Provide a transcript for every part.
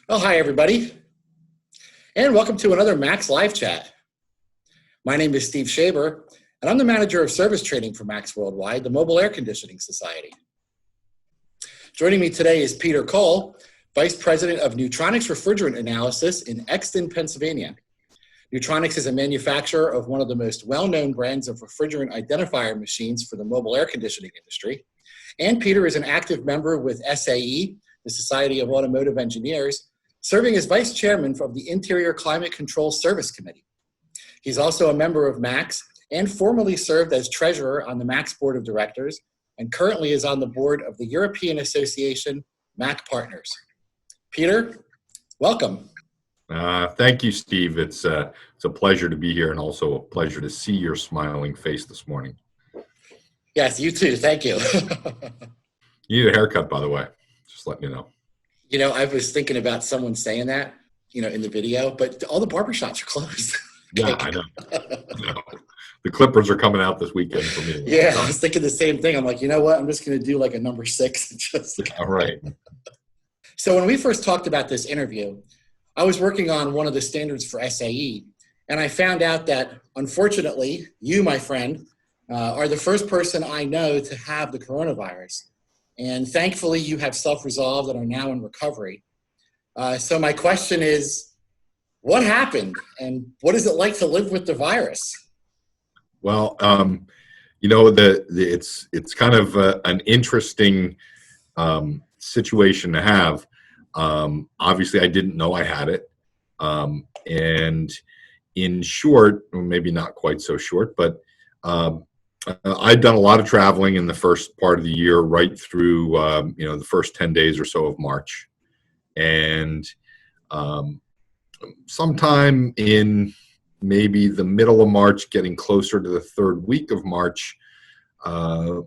Well, hi, everybody, and welcome to another MACS Live Chat. My name is Steve Schaeber, and I'm the Manager of Service Training for MACS Worldwide, the Mobile Air Conditioning Society. Joining me today is Peter Coll, Vice President of Neutronics Refrigerant Analysis in Exton, Pennsylvania. Neutronics is a manufacturer of one of the most well-known brands of refrigerant identifier machines for the mobile air conditioning industry. And Peter is an active member with SAE, the Society of Automotive Engineers, serving as Vice Chairman of the Interior Climate Control Service Committee. He's also a member of MACS and formerly served as Treasurer on the MACS Board of Directors and currently is on the board of the European Association MACPartners. Peter, welcome. Thank you, Steve. It's a pleasure to be here and also a pleasure to see your smiling face this morning. Yes, you too. Thank you. You need a haircut, by the way. Just letting you know. You know, I was thinking about someone saying that, in the video, but all the barbershops are closed. Yeah, I know. The Clippers are coming out this weekend for me. Yeah, I was thinking the same thing. I'm like, you know what? I'm just going to do like a number 6. All right. So when we first talked about this interview, I was working on one of the standards for SAE, and I found out that, unfortunately, you, my friend, are the first person I know to have the coronavirus. And thankfully, you have self-resolved and are now in recovery. So my question is, what happened? And what is it like to live with the virus? Well, it's kind of an interesting situation to have. Obviously, I didn't know I had it. And in short, or maybe not quite so short, but I'd done a lot of traveling in the first part of the year, right through, the first 10 days or so of March. And sometime in maybe the middle of March, getting closer to the third week of March, one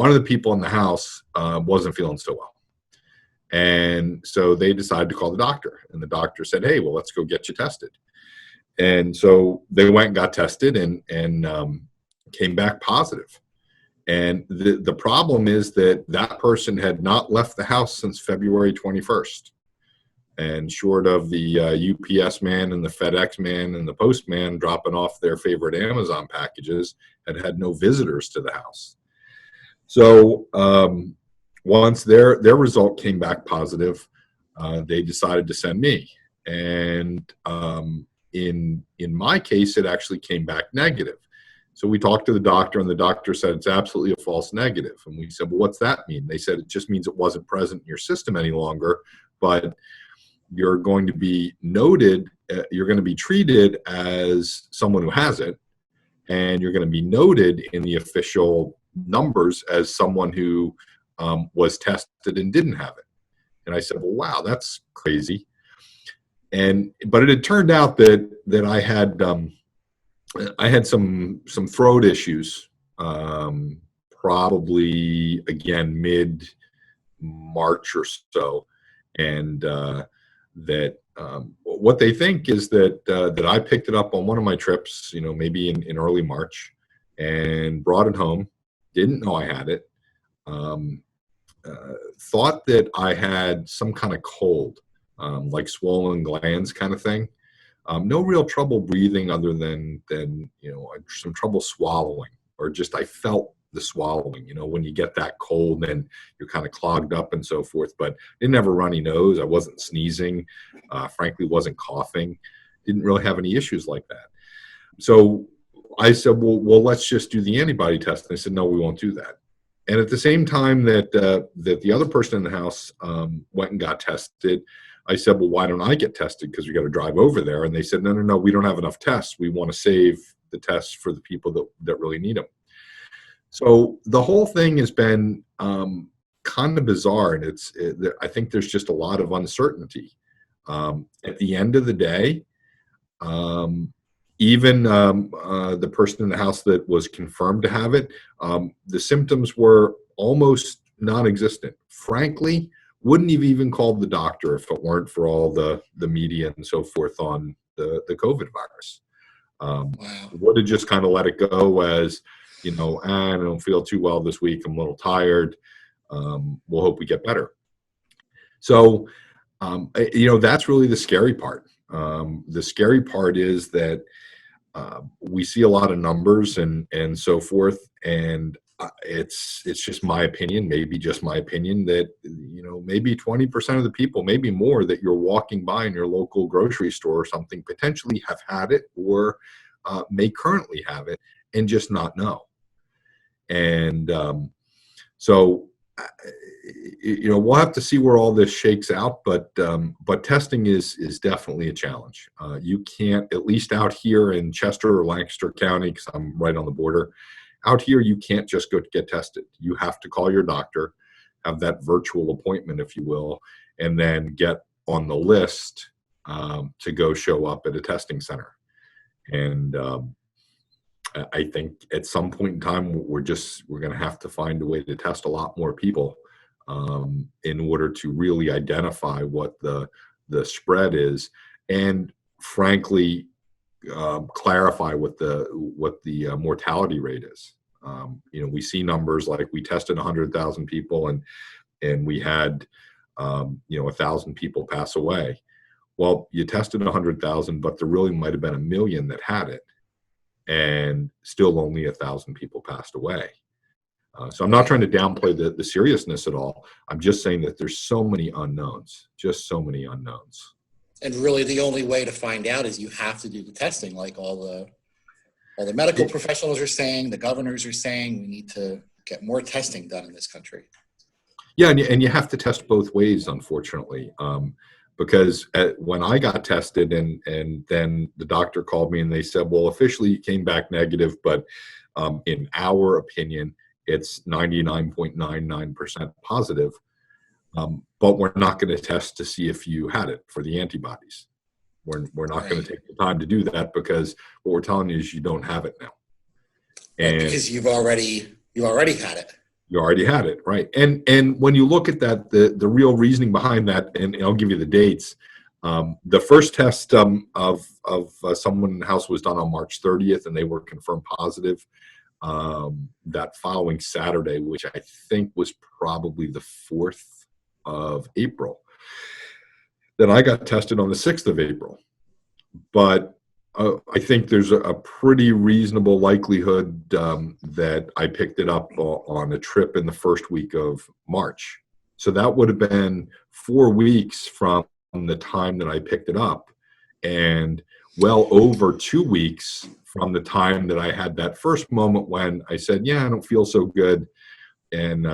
of the people in the house wasn't feeling so well. And so they decided to call the doctor. And the doctor said, hey, well, let's go get you tested. And so they went and got tested and came back positive. And the problem is that person had not left the house since February 21st. And short of the UPS man and the FedEx man and the postman dropping off their favorite Amazon packages, had no visitors to the house. So once their result came back positive, they decided to send me. And in my case, it actually came back negative. So we talked to the doctor, and the doctor said it's absolutely a false negative. And we said, well, what's that mean? They said it just means it wasn't present in your system any longer, but you're going to be noted, you're going to be treated as someone who has it, and you're going to be noted in the official numbers as someone who was tested and didn't have it. And I said, well, wow, that's crazy. But it had turned out that I had some throat issues, probably again mid-March or so, and that what they think is that I picked it up on one of my trips, maybe in early March, and brought it home. Didn't know I had it. Thought that I had some kind of cold. Like swollen glands kind of thing. No real trouble breathing other than some trouble swallowing, or just I felt the swallowing, when you get that cold and you're kind of clogged up and so forth, but didn't have a runny nose. I wasn't sneezing, frankly, wasn't coughing, didn't really have any issues like that. So I said, well, let's just do the antibody test. And they said, no, we won't do that. And at the same time that the other person in the house went and got tested, I said, well, why don't I get tested? Because we got to drive over there. And they said, no, we don't have enough tests. We want to save the tests for the people that really need them. So the whole thing has been kind of bizarre. And I think there's just a lot of uncertainty. At the end of the day, even the person in the house that was confirmed to have it, the symptoms were almost non-existent. Frankly, wouldn't have even called the doctor if it weren't for all the media and so forth on the COVID virus. Wow. Would have just kind of let it go as, I don't feel too well this week. I'm a little tired. We'll hope we get better. So, that's really the scary part. The scary part is that we see a lot of numbers and so forth, and it's just my opinion, maybe just my opinion, that maybe 20% of the people, maybe more, that you're walking by in your local grocery store or something potentially have had it or may currently have it and just not know. And so we'll have to see where all this shakes out, but testing is definitely a challenge. You can't, at least out here in Chester or Lancaster County, because I'm right on the border, out here you can't just go to get tested. You have to call your doctor, have that virtual appointment, if you will, and then get on the list to go show up at a testing center. And I think at some point in time, we're going to have to find a way to test a lot more people in order to really identify what the spread is, and frankly, clarify what the mortality rate is. We see numbers like we tested 100,000 people and we had 1,000 people pass away. Well, you tested 100,000, but there really might have been 1 million that had it, and still only 1,000 people passed away. So I'm not trying to downplay the seriousness at all. I'm just saying that there's so many unknowns, just so many unknowns. And really the only way to find out is you have to do the testing, like all the medical professionals are saying, the governors are saying. We need to get more testing done in this country. Yeah, and you have to test both ways, unfortunately. Because when I got tested and then the doctor called me and they said, well, officially you came back negative, but in our opinion, it's 99.99% positive. But we're not going to test to see if you had it for the antibodies. We're not going to take the time to do that, because what we're telling you is you don't have it now. And because you already had it. You already had it, right? And when you look at that, the real reasoning behind that, and I'll give you the dates. The first test of someone in the house was done on March 30th, and they were confirmed positive that following Saturday, which I think was probably the 4th of April. Then I got tested on the 6th of April, but I think there's a pretty reasonable likelihood that I picked it up on a trip in the first week of March. So that would have been 4 weeks from the time that I picked it up, and well over 2 weeks from the time that I had that first moment when I said, yeah, I don't feel so good, and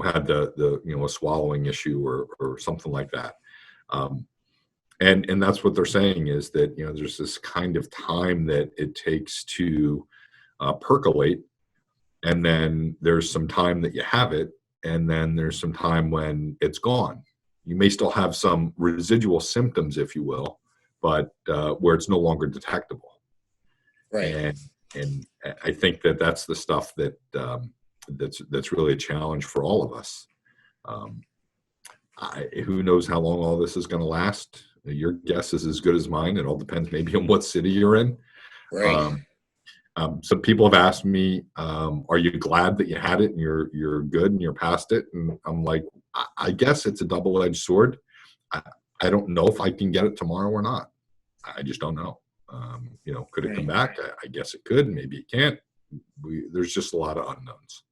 had the a swallowing issue or something like that. And that's what they're saying, is that there's this kind of time that it takes to percolate, and then there's some time that you have it, and then there's some time when it's gone. You may still have some residual symptoms, if you will, but where it's no longer detectable. Right. And I think that's the stuff that's really a challenge for all of us. Who knows how long all this is going to last? Your guess is as good as mine. It all depends maybe on what city you're in. Right. Some people have asked me, are you glad that you had it and you're good and you're past it? And I'm like, I guess it's a double-edged sword. I don't know if I can get it tomorrow or not. I just don't know. Could it come back? I guess it could. Maybe it can't. There's just a lot of unknowns.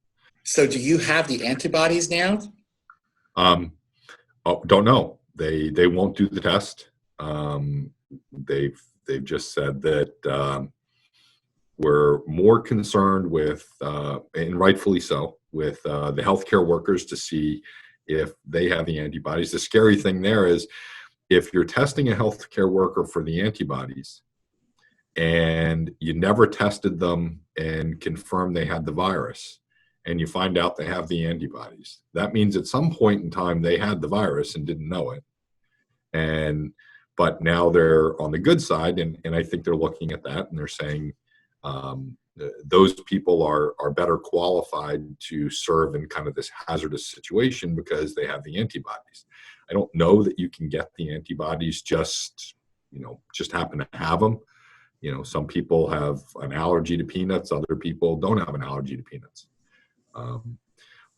So do you have the antibodies now? Don't know. They won't do the test. They've just said that we're more concerned with, and rightfully so, with the healthcare workers to see if they have the antibodies. The scary thing there is, if you're testing a healthcare worker for the antibodies and you never tested them and confirmed they had the virus, and you find out they have the antibodies, that means at some point in time they had the virus and didn't know it. But now they're on the good side, and I think they're looking at that and they're saying those people are better qualified to serve in kind of this hazardous situation because they have the antibodies. I don't know that you can get the antibodies just happen to have them. Some people have an allergy to peanuts, other people don't have an allergy to peanuts.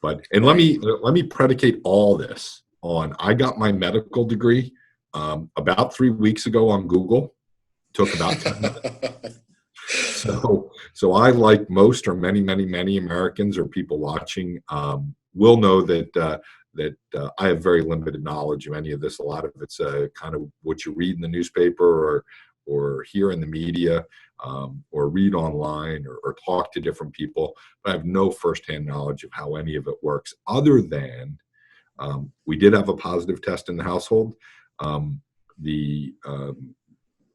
And let me predicate all this on, I got my medical degree about 3 weeks ago on Google. Took about 10 minutes. So I, like most or many Americans or people watching, will know that I have very limited knowledge of any of this. A lot of it's kind of what you read in the newspaper or hear in the media, or read online or talk to different people. But I have no firsthand knowledge of how any of it works, other than we did have a positive test in the household. The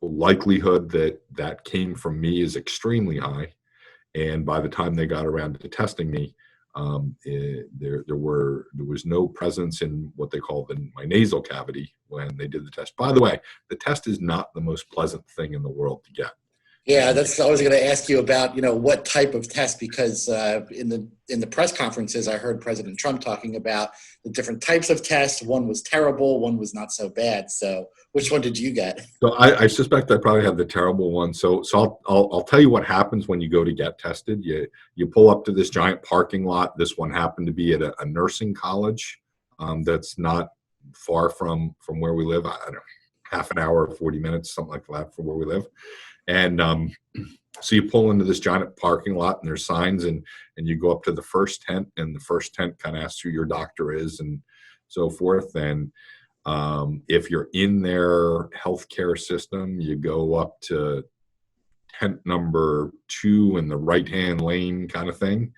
likelihood that came from me is extremely high. And by the time they got around to testing me, there was no presence in what they call my nasal cavity when they did the test. By the way, the test is not the most pleasant thing in the world to get. Yeah, that's, I was going to ask you about, what type of test, because in the press conferences, I heard President Trump talking about the different types of tests. One was terrible, one was not so bad. So which one did you get? So I suspect I probably had the terrible one. So I'll tell you what happens when you go to get tested. You pull up to this giant parking lot. This one happened to be at a nursing college that's not far from where we live. I don't know, half an hour, 40 minutes, something like that from where we live. And so you pull into this giant parking lot, and there's signs, and you go up to the first tent, and the first tent kind of asks who your doctor is and so forth. And if you're in their healthcare system, you go up to tent number 2 in the right-hand lane kind of thing.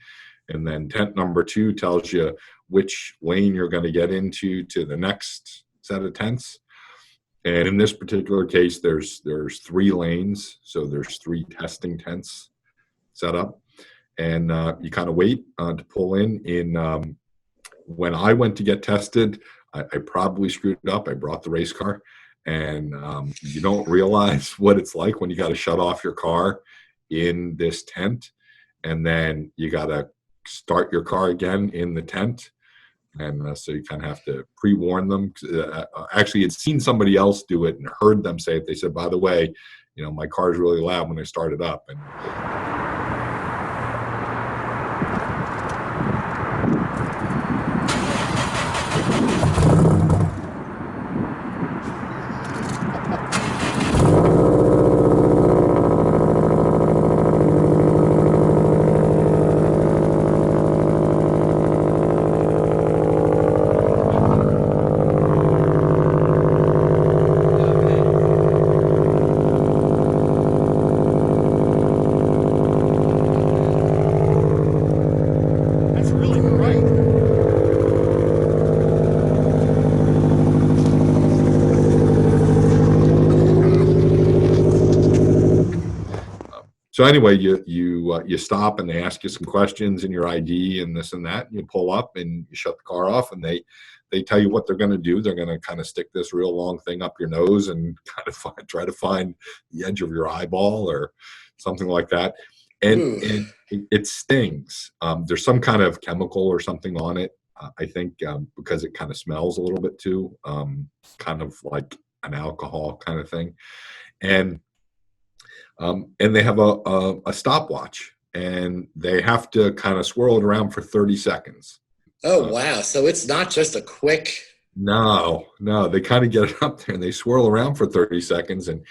And then tent number 2 tells you which lane you're going to get into to the next set of tents. And in this particular case, there's 3 lanes. So there's 3 testing tents set up. And you kind of wait to pull in. When I went to get tested, I probably screwed up. I brought the race car. And you don't realize what it's like when you got to shut off your car in this tent. And then you got to start your car again in the tent. And so you kind of have to pre-warn them. Actually, had seen somebody else do it and heard them say it. They said, by the way, my car's really loud when I start it up. And so anyway, you stop, and they ask you some questions and your ID and this and that. And you pull up and you shut the car off, and they tell you what they're going to do. They're going to kind of stick this real long thing up your nose and kind of try to find the edge of your eyeball or something like that. And it stings. There's some kind of chemical or something on it, I think, because it kind of smells a little bit too, kind of like an alcohol kind of thing. And they have a stopwatch, and they have to kind of swirl it around for 30 seconds. Oh, wow. So it's not just a quick. No, they kind of get it up there and they swirl around for 30 seconds. And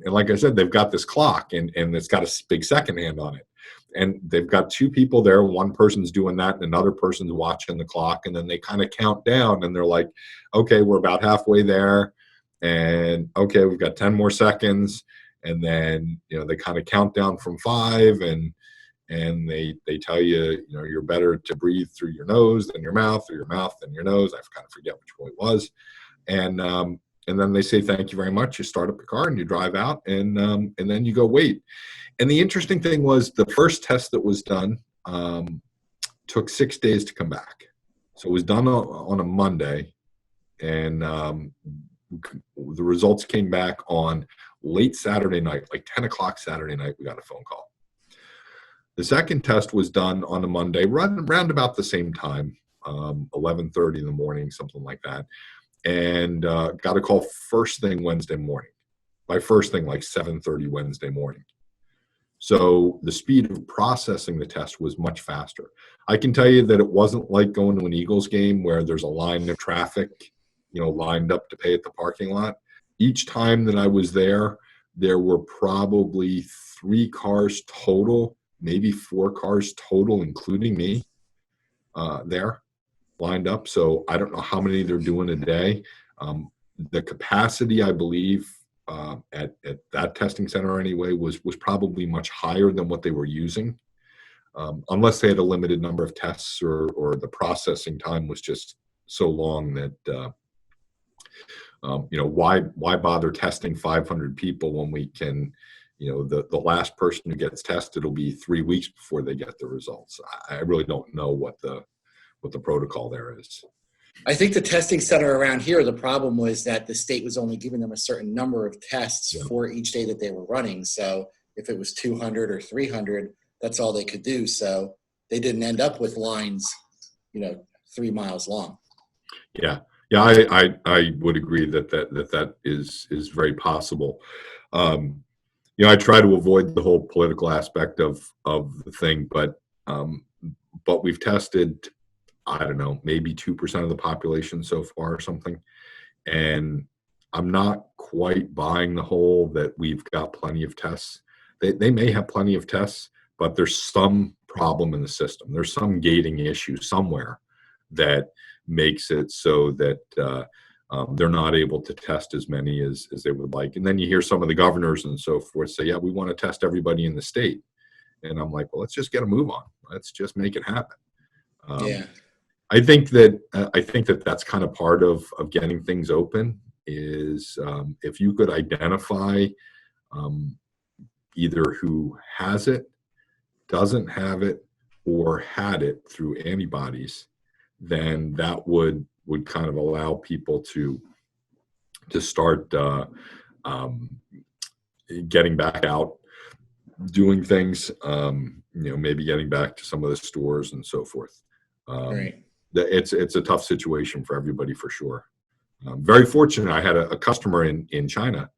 like I said, they've got this clock, and it's got a big second hand on it. And they've got 2 people there. One person's doing that and another person's watching the clock. And then they kind of count down, and they're like, okay, we're about halfway there. And okay, we've got 10 more seconds. And then, they kind of count down from 5, and they tell you, you're better to breathe through your nose than your mouth, or your mouth than your nose. I kind of forget which one it was. And then they say, thank you very much. You start up your car and you drive out, and then you go wait. And the interesting thing was, the first test that was done took 6 days to come back. So it was done on a Monday, and the results came back on late Saturday night, like 10 o'clock Saturday night. We got a phone call. The second test was done on a Monday, around about the same time, 11:30 in the morning, something like that, and got a call first thing Wednesday morning. By first thing, like 7:30 Wednesday morning. So the speed of processing the test was much faster. I can tell you that it wasn't like going to an Eagles game where there's a line of traffic, lined up to pay at the parking lot. Each time that I was there were probably 3 cars total, maybe 4 cars total, including me, there lined up. So I don't know how many they're doing a day. The capacity, I believe, at that testing center anyway, was probably much higher than what they were using, unless they had a limited number of tests or the processing time was just so long that, why bother testing 500 people when we can, the last person who gets tested will be 3 weeks before they get the results. I really don't know what the protocol there is. I think the testing center around here, the problem was that the state was only giving them a certain number of tests for each day that they were running. So if it was 200 or 300, that's all they could do. So they didn't end up with lines, 3 miles long. Yeah. I would agree that is very possible. I try to avoid the whole political aspect of the thing, but we've tested, I don't know, maybe 2% of the population so far or something. And I'm not quite buying the whole that we've got plenty of tests. They may have plenty of tests, but there's some problem in the system. There's some gating issue somewhere that makes it so that they're not able to test as many as they would like. And then you hear some of the governors and so forth say, yeah, we want to test everybody in the state. And I'm like, well, let's just get a move on. Let's just make it happen. I think that that's kind of part of getting things open is if you could identify either who has it, doesn't have it, or had it through antibodies, then that would kind of allow people to start getting back out, doing things, maybe getting back to some of the stores and so forth. Right. It's a tough situation for everybody for sure. Very fortunate. I had a customer in China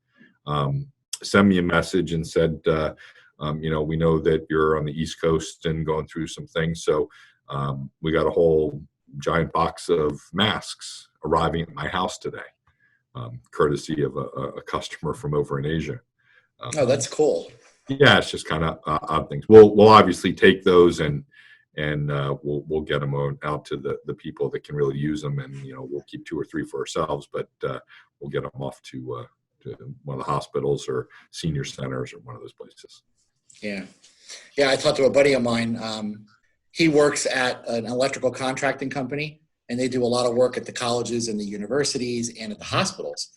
send me a message and said, we know that you're on the East Coast and going through some things. So we got a whole giant box of masks arriving at my house today, courtesy of a customer from over in Asia. Oh, that's cool. Yeah, it's just kind of odd things. We'll obviously take those and we'll get them out to the people that can really use them, and we'll keep 2 or 3 for ourselves, but we'll get them off to one of the hospitals or senior centers or one of those places. Yeah. I talked to a buddy of mine. He works at an electrical contracting company, and they do a lot of work at the colleges and the universities and at the hospitals.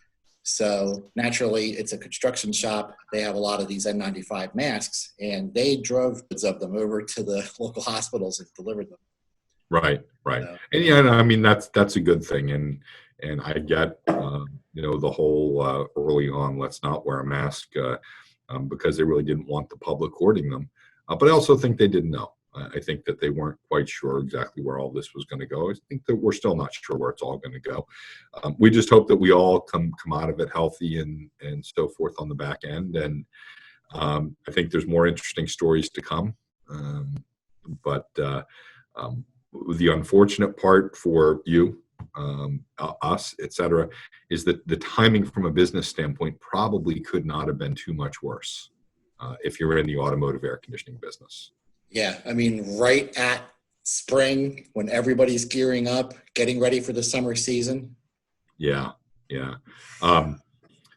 So naturally, it's a construction shop. They have a lot of these N95 masks, and they drove of them over to the local hospitals and delivered them. Right. And I mean, that's a good thing. And I get, the whole early on, let's not wear a mask because they really didn't want the public hoarding them. But I also think they didn't know. I think that they weren't quite sure exactly where all this was going to go. I think that we're still not sure where it's all going to go. We just hope that we all come out of it healthy and so forth on the back end. And I think there's more interesting stories to come. But the unfortunate part for you, us, et cetera, is that the timing from a business standpoint probably could not have been too much worse if you're in the automotive air conditioning business. Yeah, I mean, right at spring when everybody's gearing up, getting ready for the summer season. Yeah.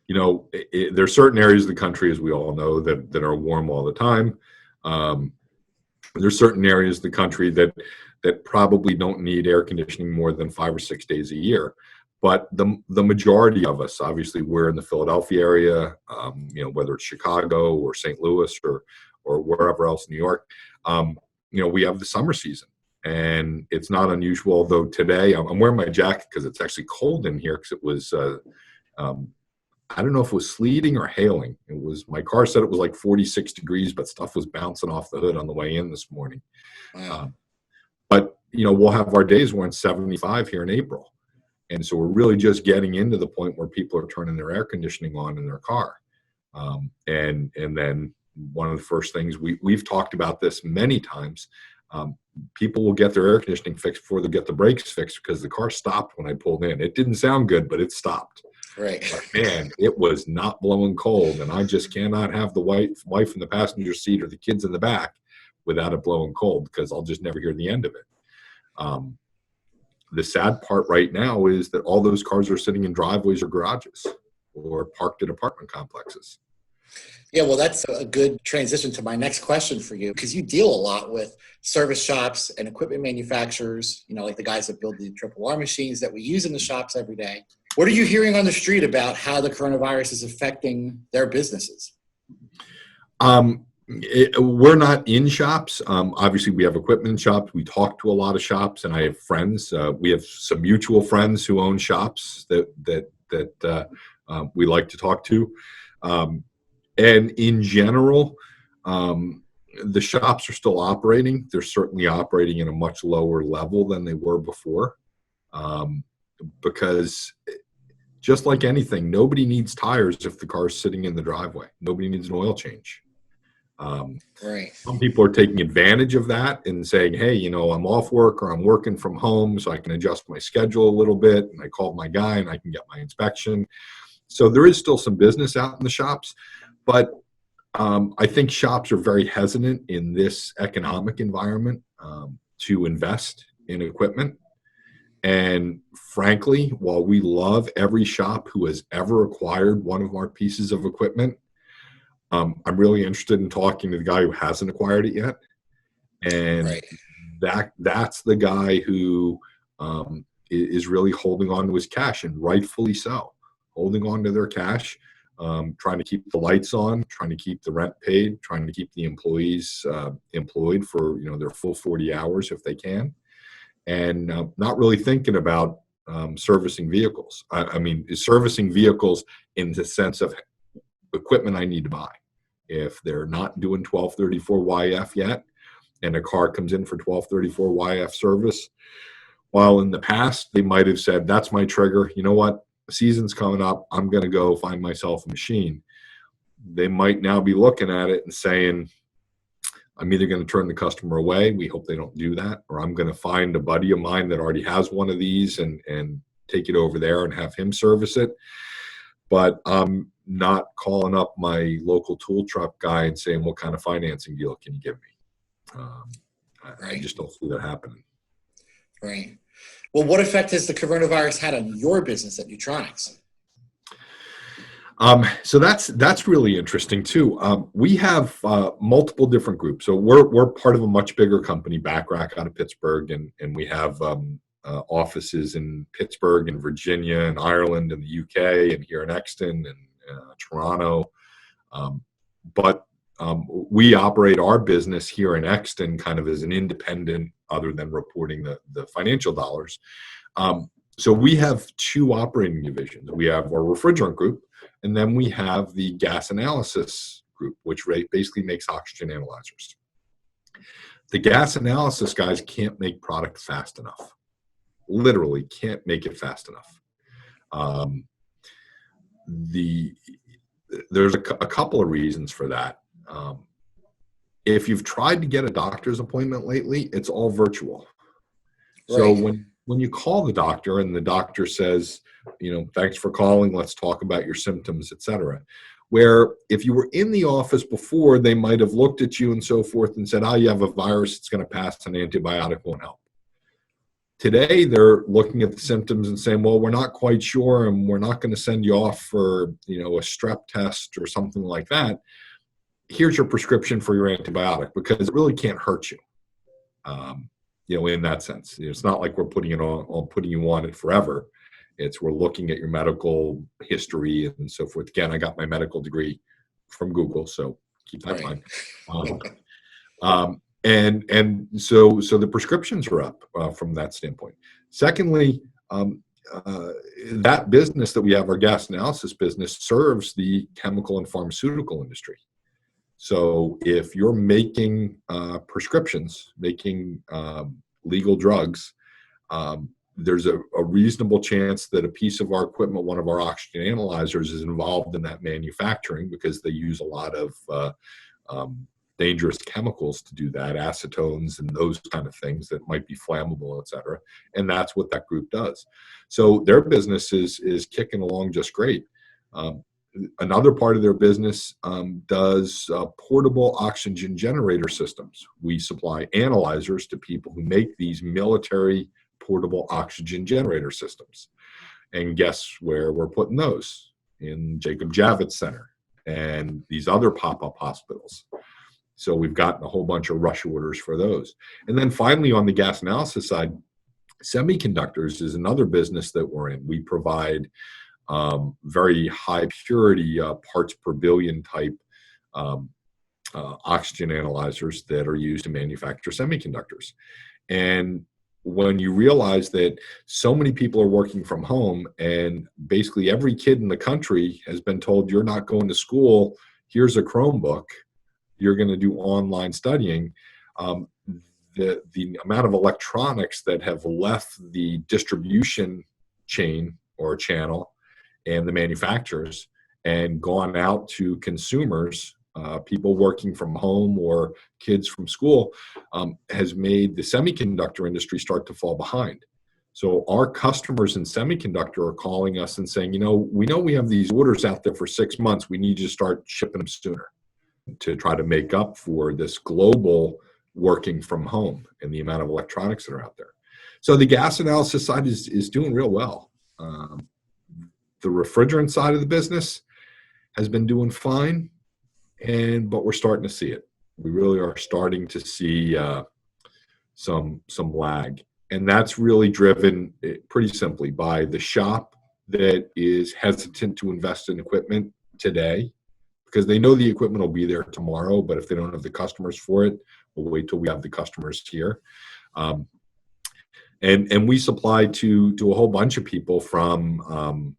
There's certain areas of the country, as we all know, that are warm all the time. There's certain areas of the country that probably don't need air conditioning more than 5 or 6 days a year. But the majority of us, obviously, we're in the Philadelphia area, whether it's Chicago or St. Louis or wherever else in New York, we have the summer season. And it's not unusual, although today I'm wearing my jacket because it's actually cold in here because it was, I don't know if it was sleeting or hailing. My car said it was like 46 degrees, but stuff was bouncing off the hood on the way in this morning. Wow. But we'll have our days where it's 75 here in April. And so we're really just getting into the point where people are turning their air conditioning on in their car. And then, one of the first things we've talked about this many times. People will get their air conditioning fixed before they get the brakes fixed because the car stopped when I pulled in. It didn't sound good, but it stopped. Right. But man, it was not blowing cold, and I just cannot have the wife in the passenger seat or the kids in the back without it blowing cold, because I'll just never hear the end of it. The sad part right now is that all those cars are sitting in driveways or garages or parked in apartment complexes. Yeah, well, that's a good transition to my next question for you, because you deal a lot with service shops and equipment manufacturers, like the guys that build the triple R machines that we use in the shops every day. What are you hearing on the street about how the coronavirus is affecting their businesses? We're not in shops. Obviously, we have equipment in shops. We talk to a lot of shops, and I have friends. We have some mutual friends who own shops that we like to talk to. And in general, the shops are still operating. They're certainly operating at a much lower level than they were before, because just like anything, nobody needs tires if the car's sitting in the driveway. Nobody needs an oil change. Right. Some people are taking advantage of that and saying, hey, I'm off work or I'm working from home, so I can adjust my schedule a little bit. And I called my guy and I can get my inspection. So there is still some business out in the shops. But I think shops are very hesitant in this economic environment to invest in equipment. And frankly, while we love every shop who has ever acquired one of our pieces of equipment, I'm really interested in talking to the guy who hasn't acquired it yet. And right. that's the guy who is really holding on to his cash, and rightfully so, holding on to their cash. Trying to keep the lights on, trying to keep the rent paid, trying to keep the employees employed for their full 40 hours if they can, and not really thinking about servicing vehicles. I mean, servicing vehicles in the sense of equipment I need to buy. If they're not doing 1234 YF yet, and a car comes in for 1234 YF service, while in the past they might have said, "That's my trigger. You know what? Season's coming up, I'm going to go find myself a machine." They might now be looking at it and saying, I'm either going to turn the customer away, we hope they don't do that, or I'm going to find a buddy of mine that already has one of these and take it over there and have him service it. But I'm not calling up my local tool truck guy and saying, what kind of financing deal can you give me? I just don't see that happening. Right. Well, what effect has the coronavirus had on your business at Neutronics? So that's really interesting too. We have multiple different groups. So we're part of a much bigger company, Backrack, out of Pittsburgh, and we have offices in Pittsburgh and Virginia and Ireland and the UK and here in Exton and Toronto. But we operate our business here in Exton kind of as an independent, other than reporting the financial dollars. So we have two operating divisions. We have our refrigerant group, and then we have the gas analysis group, which basically makes oxygen analyzers. The gas analysis guys can't make product fast enough. Literally can't make it fast enough. There's a couple of reasons for that. If you've tried to get a doctor's appointment lately, it's all virtual. Right. So when you call the doctor and the doctor says, thanks for calling, let's talk about your symptoms, etc. Where if you were in the office before, they might have looked at you and so forth and said, you have a virus, it's going to pass, an antibiotic won't help. Today, they're looking at the symptoms and saying, well, we're not quite sure, and we're not going to send you off for, a strep test or something like that. Here's your prescription for your antibiotic, because it really can't hurt you. In that sense, it's not like we're putting you on it forever. We're looking at your medical history and so forth. Again, I got my medical degree from Google, so keep that in mind. And so the prescriptions are up from that standpoint. Secondly, that business that we have, our gas analysis business, serves the chemical and pharmaceutical industry. So if you're making prescriptions, making legal drugs, there's a reasonable chance that a piece of our equipment, one of our oxygen analyzers, is involved in that manufacturing, because they use a lot of dangerous chemicals to do that, acetones and those kind of things that might be flammable, et cetera. And that's what that group does. So their business is kicking along just great. Another part of their business does portable oxygen generator systems. We supply analyzers to people who make these military portable oxygen generator systems. And guess where we're putting those? In Jacob Javits Center and these other pop-up hospitals. So we've gotten a whole bunch of rush orders for those. And then finally, on the gas analysis side, semiconductors is another business that we're in. We provide very high purity parts per billion type oxygen analyzers that are used to manufacture semiconductors. And when you realize that so many people are working from home and basically every kid in the country has been told, you're not going to school, here's a Chromebook, you're going to do online studying, the amount of electronics that have left the distribution chain or channel and the manufacturers and gone out to consumers, people working from home or kids from school, has made the semiconductor industry start to fall behind. So our customers in semiconductor are calling us and saying, we know we have these orders out there for 6 months. We need you to start shipping them sooner to try to make up for this global working from home and the amount of electronics that are out there. So the gas analysis side is doing real well. The refrigerant side of the business has been doing fine, but we're starting to see it. We really are starting to see some lag. And that's really driven pretty simply by the shop that is hesitant to invest in equipment today because they know the equipment will be there tomorrow, but if they don't have the customers for it, we'll wait till we have the customers here. And we supply to a whole bunch of people from,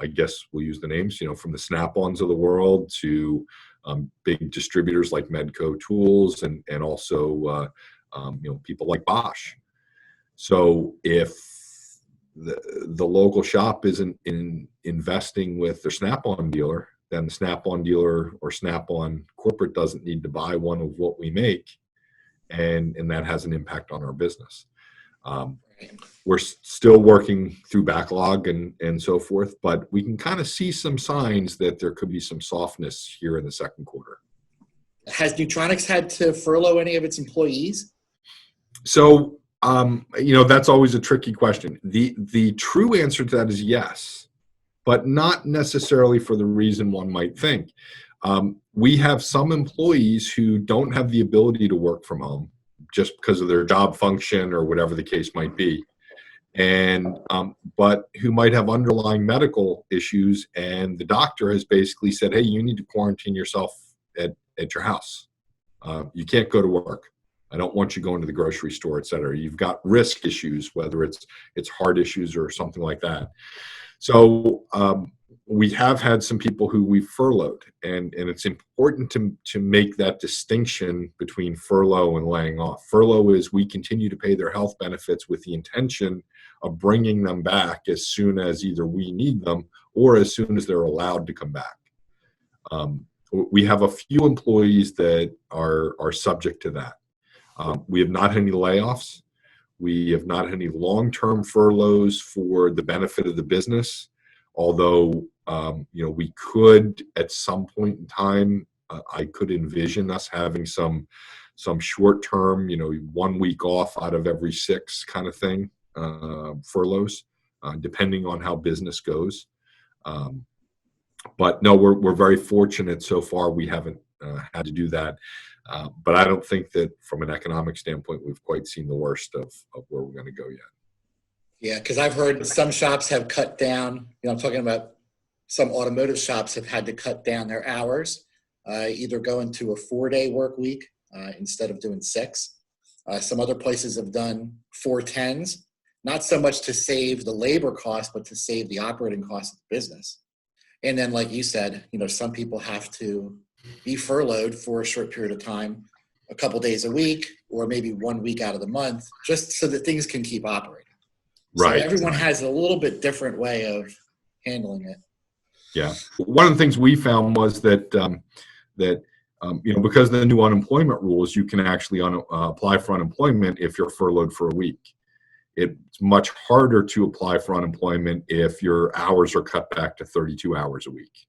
I guess we'll use the names, from the Snap-ons of the world to big distributors like Medco Tools and also people like Bosch. So if the local shop isn't investing with their Snap-on dealer, then the Snap-on dealer or Snap-on corporate doesn't need to buy one of what we make, and that has an impact on our business. We're still working through backlog and so forth, but we can kind of see some signs that there could be some softness here in the second quarter. Has Neutronics had to furlough any of its employees? So, that's always a tricky question. The true answer to that is yes, but not necessarily for the reason one might think. We have some employees who don't have the ability to work from home just because of their job function or whatever the case might be, and but who might have underlying medical issues, and the doctor has basically said, hey, you need to quarantine yourself at your house. You can't go to work. I don't want you going to the grocery store, et cetera. You've got risk issues, whether it's heart issues or something like that. So we have had some people who we've furloughed, and it's important to make that distinction between furlough and laying off. Furlough is we continue to pay their health benefits with the intention of bringing them back as soon as either we need them or as soon as they're allowed to come back. We have a few employees that are subject to that. We have not had any layoffs. We have not had any long-term furloughs for the benefit of the business, although we could at some point in time, I could envision us having some short-term, 1 week off out of every 6 kind of thing, furloughs, depending on how business goes. But no, we're very fortunate so far. We haven't had to do that. But I don't think that from an economic standpoint, we've quite seen the worst of where we're going to go yet. Yeah, because I've heard some shops have cut down, I'm talking about some automotive shops have had to cut down their hours, either go into a 4-day work week instead of doing 6. Some other places have done 4-10s, not so much to save the labor cost, but to save the operating cost of the business. And then, like you said, some people have to be furloughed for a short period of time, a couple days a week, or maybe 1 week out of the month, just so that things can keep operating. Right. So everyone has a little bit different way of handling it. Yeah. One of the things we found was that Because of the new unemployment rules, you can actually apply for unemployment if you're furloughed for a week. It's much harder to apply for unemployment if your hours are cut back to 32 hours a week.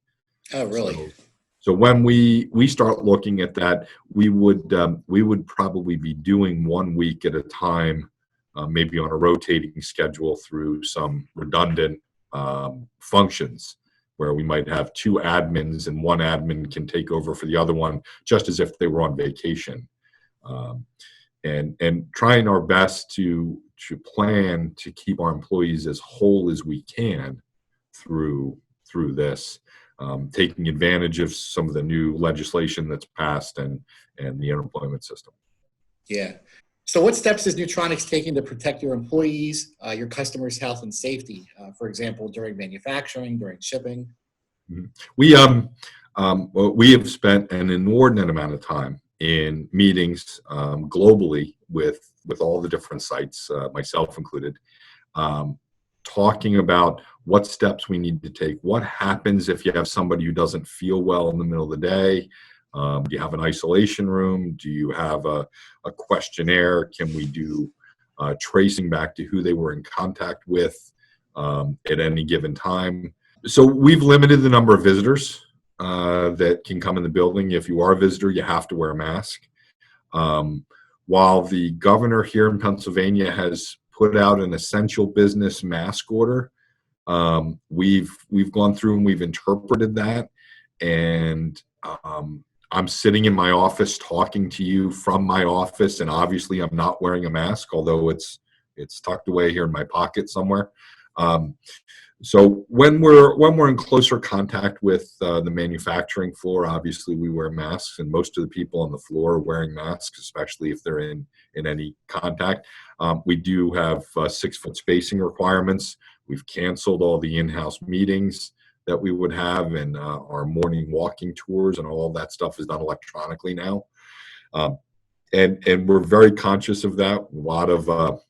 Oh, really? So when we start looking at that, we would probably be doing 1 week at a time, maybe on a rotating schedule through some redundant functions, where we might have 2 admins and 1 admin can take over for the other one, just as if they were on vacation, and trying our best to plan to keep our employees as whole as we can through this, taking advantage of some of the new legislation that's passed and the unemployment system. Yeah. So what steps is Neutronics taking to protect your employees, your customers' health and safety, for example, during manufacturing, during shipping? Mhm. We have spent an inordinate amount of time in meetings globally with all the different sites, myself included, talking about what steps we need to take. What happens if you have somebody who doesn't feel well in the middle of the day? Do you have an isolation room? Do you have a questionnaire? Can we do tracing back to who they were in contact with at any given time? So we've limited the number of visitors that can come in the building. If you are a visitor, you have to wear a mask. While the governor here in Pennsylvania has put out an essential business mask order, we've gone through and we've interpreted that, and I'm sitting in my office talking to you from my office, and obviously I'm not wearing a mask, although it's tucked away here in my pocket somewhere. So when we're in closer contact with the manufacturing floor, obviously we wear masks, and most of the people on the floor are wearing masks, especially if they're in any contact. We do have 6-foot spacing requirements. We've canceled all the in-house meetings that we would have, and our morning walking tours and all that stuff is done electronically now. And we're very conscious of that. A lot of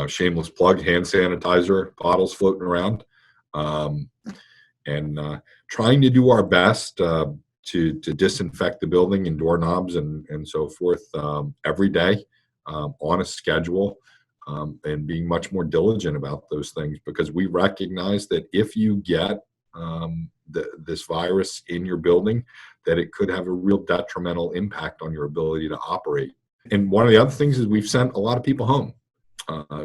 shameless plug, hand sanitizer bottles floating around, and trying to do our best to disinfect the building and doorknobs and so forth every day on a schedule, and being much more diligent about those things, because we recognize that if you get this virus in your building, that it could have a real detrimental impact on your ability to operate. And one of the other things is we've sent a lot of people home.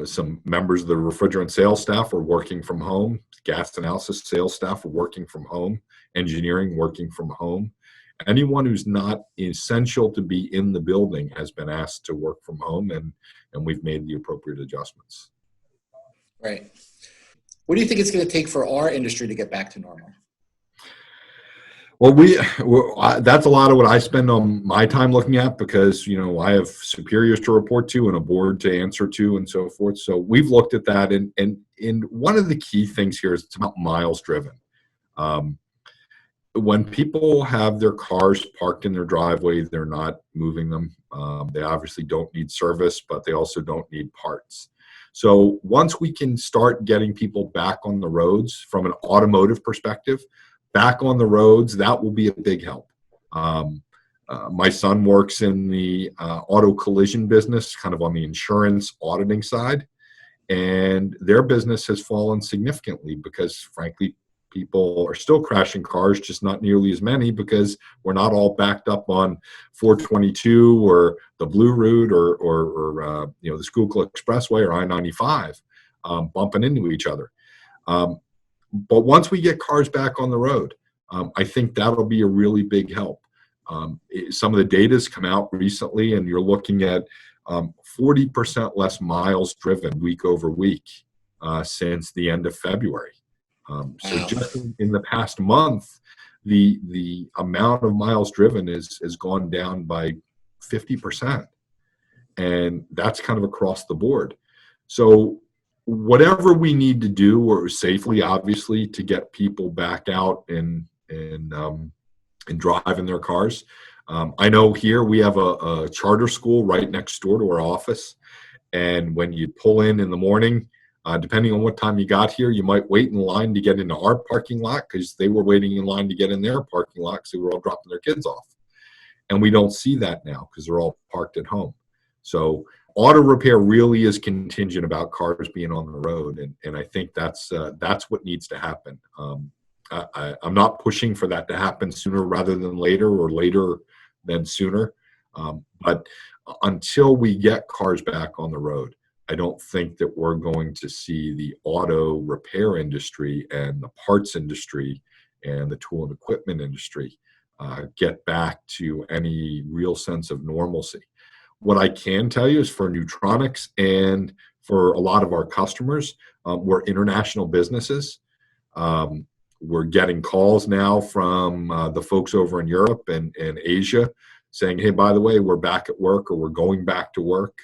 Some members of the refrigerant sales staff are working from home. Gas analysis sales staff are working from home. Engineering working from home. Anyone who's not essential to be in the building has been asked to work from home, and we've made the appropriate adjustments. Right. What do you think it's going to take for our industry to get back to normal? Well, that's a lot of what I spend on my time looking at, because I have superiors to report to and a board to answer to and so forth. So we've looked at that, and one of the key things here is it's about miles driven. When people have their cars parked in their driveway, they're not moving them. They obviously don't need service, but they also don't need parts. So once we can start getting people back on the roads from an automotive perspective, back on the roads, that will be a big help. My son works in the auto collision business, kind of on the insurance auditing side, and their business has fallen significantly because, frankly, people are still crashing cars, just not nearly as many, because we're not all backed up on 422 or the Blue Route or the Schuylkill Expressway or I-95 bumping into each other. But once we get cars back on the road, I think that'll be a really big help. Some of the data's come out recently, and you're looking at 40% less miles driven week over week since the end of February. So just in the past month, the amount of miles driven has gone down by 50%. And that's kind of across the board. So whatever we need to do, or safely, obviously, to get people back out and driving their cars. I know here we have a charter school right next door to our office. And when you pull in the morning, depending on what time you got here, you might wait in line to get into our parking lot, because they were waiting in line to get in their parking lot because they were all dropping their kids off. And we don't see that now because they're all parked at home. So auto repair really is contingent about cars being on the road. And I think that's what needs to happen. I'm not pushing for that to happen sooner rather than later, or later than sooner. But until we get cars back on the road, I don't think that we're going to see the auto repair industry and the parts industry and the tool and equipment industry get back to any real sense of normalcy. What I can tell you is for Neutronics and for a lot of our customers, we're international businesses. We're getting calls now from the folks over in Europe and Asia saying, hey, by the way, we're back at work, or we're going back to work.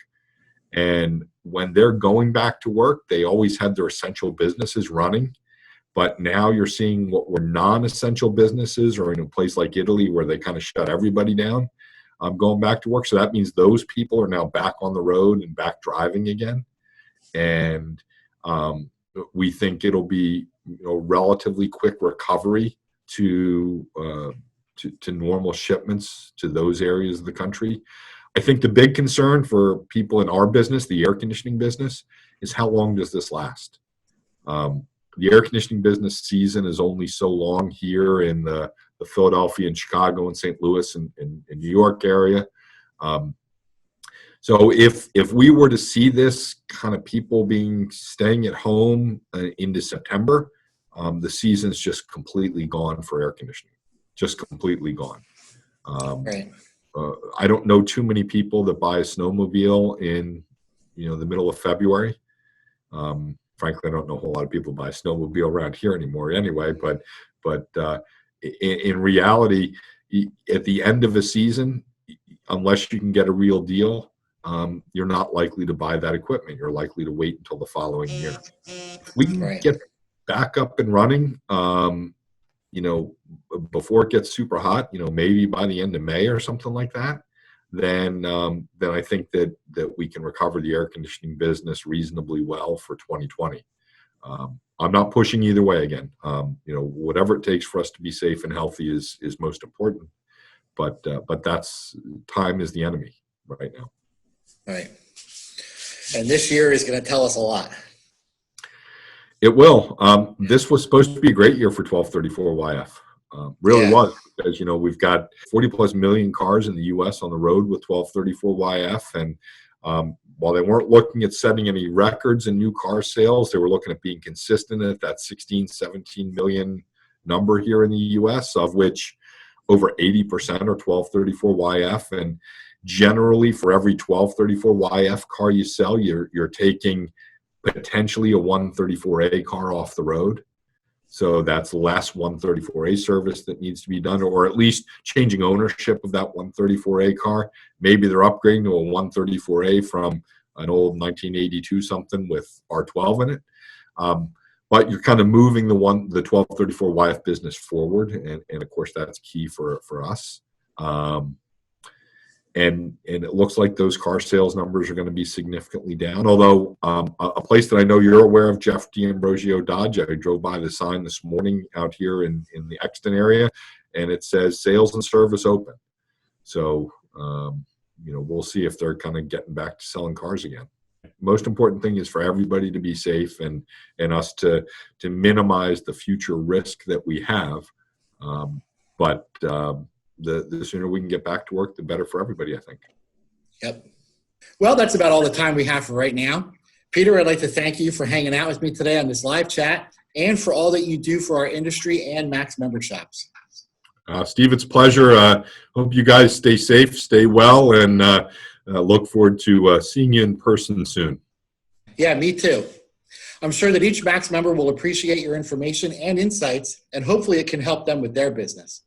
And when they're going back to work, they always had their essential businesses running. But now you're seeing what were non-essential businesses, or in a place like Italy where they kind of shut everybody down, going back to work. So that means those people are now back on the road and back driving again. And we think it'll be relatively quick recovery to normal shipments to those areas of the country. I think the big concern for people in our business, the air conditioning business, is how long does this last? The air conditioning business season is only so long here in the Philadelphia and Chicago and St. Louis and New York area. So if we were to see this kind of people staying at home into September, the season's just completely gone for air conditioning, just completely gone. Right. I don't know too many people that buy a snowmobile in the middle of February. Frankly, I don't know a whole lot of people buy a snowmobile around here anymore anyway, but in reality, at the end of a season, unless you can get a real deal, you're not likely to buy that equipment. You're likely to wait until the following year. If we can get back up and running, before it gets super hot, maybe by the end of May or something like that, then I think that we can recover the air conditioning business reasonably well for 2020. I'm not pushing either way again. Whatever it takes for us to be safe and healthy is most important. But that's time is the enemy right now. Right. And this year is going to tell us a lot. It will. This was supposed to be a great year for 1234YF. Really was, because we've got 40 plus million cars in the U.S. on the road with 1234YF, and while they weren't looking at setting any records in new car sales, they were looking at being consistent at that 16, 17 million number here in the U.S., of which over 80% are 1234YF. And generally, for every 1234YF car you sell, you're taking potentially a 134A car off the road. So that's less 134A service that needs to be done, or at least changing ownership of that 134A car. Maybe they're upgrading to a 134A from an old 1982 something with R12 in it. But you're kind of moving the 1234YF business forward, and of course that's key for us. And it looks like those car sales numbers are going to be significantly down. Although a place that I know you're aware of, Jeff D'Ambrosio Dodge, I drove by the sign this morning out here in the Exton area, and it says sales and service open. So, we'll see if they're kind of getting back to selling cars again. Most important thing is for everybody to be safe and us to minimize the future risk that we have. But the sooner we can get back to work, the better for everybody, I think. Yep. Well, that's about all the time we have for right now. Peter, I'd like to thank you for hanging out with me today on this live chat and for all that you do for our industry and MACS member shops. Steve, it's a pleasure. Hope you guys stay safe, stay well, and look forward to seeing you in person soon. Yeah, me too. I'm sure that each MACS member will appreciate your information and insights, and hopefully it can help them with their business.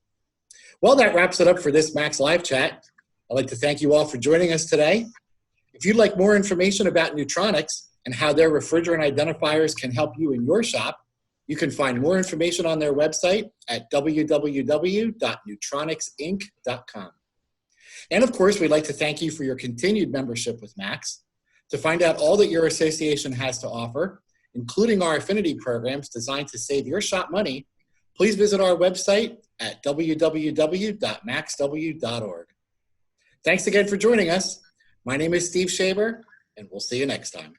Well, that wraps it up for this MACS Live Chat. I'd like to thank you all for joining us today. If you'd like more information about Neutronics and how their refrigerant identifiers can help you in your shop, you can find more information on their website at www.neutronicsinc.com. And of course, we'd like to thank you for your continued membership with MACS. To find out all that your association has to offer, including our affinity programs designed to save your shop money, please visit our website at www.maxw.org. Thanks again for joining us. My name is Steve Schaeber, and we'll see you next time.